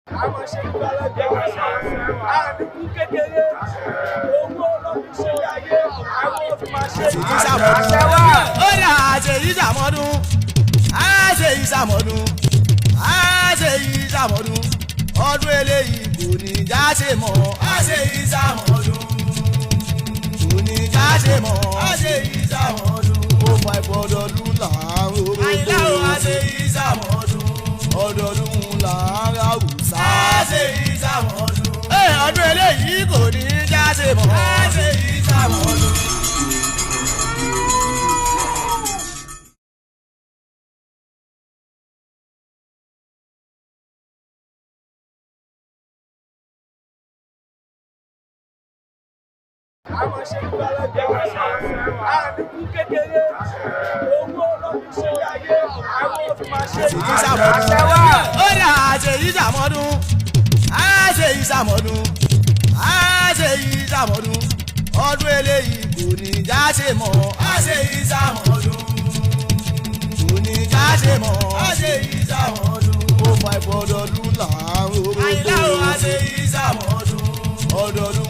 Àwọn ṣe ìgbàlódé àdínkù kékeré owó lọ́dún ṣe ayé àwọn òfin máa ṣe ìṣàmọ́dún. Ó yà àṣẹ ìṣàmọ́dún àṣẹ ìṣàmọ́dún àṣẹ ìṣàmọ́dún ọdún eléyìí kò ní já ṣe mọ́ àṣẹ ìṣàmọ́dún kò ní já ṣe mọ́ àṣẹ ìṣàmọ́dún ó fa ìfọdọọdún làárọ̀ àìláwọ̀ àṣẹ ìṣàmọ́dún ọdọọdún làárọ̀ àwùsá àṣẹ ìṣàmọ́dún ọdún eléyìí kò ní já ṣe mọ́ àṣẹ ìṣàmọ́dún. Àwọn ṣe ìgbàlódé àdínkù kékeré owó lọ́dún ṣe ayé àwọn òfin máa ṣe ìṣàmọ́dún. Ó yà àṣẹ ìṣàmọ́dún àṣẹ ìṣàmọ́dún àṣẹ ìṣàmọ́dún ọdún eléyìí kò ní já ṣe mọ́ àṣẹ ìṣàmọ́dún kò ní já ṣe mọ́ àṣẹ ìṣàmọ́dún ó fa ìfọdọọdún làárọ̀ àìláwọ̀ àṣẹ ìṣàmọ́dún ọdọọdún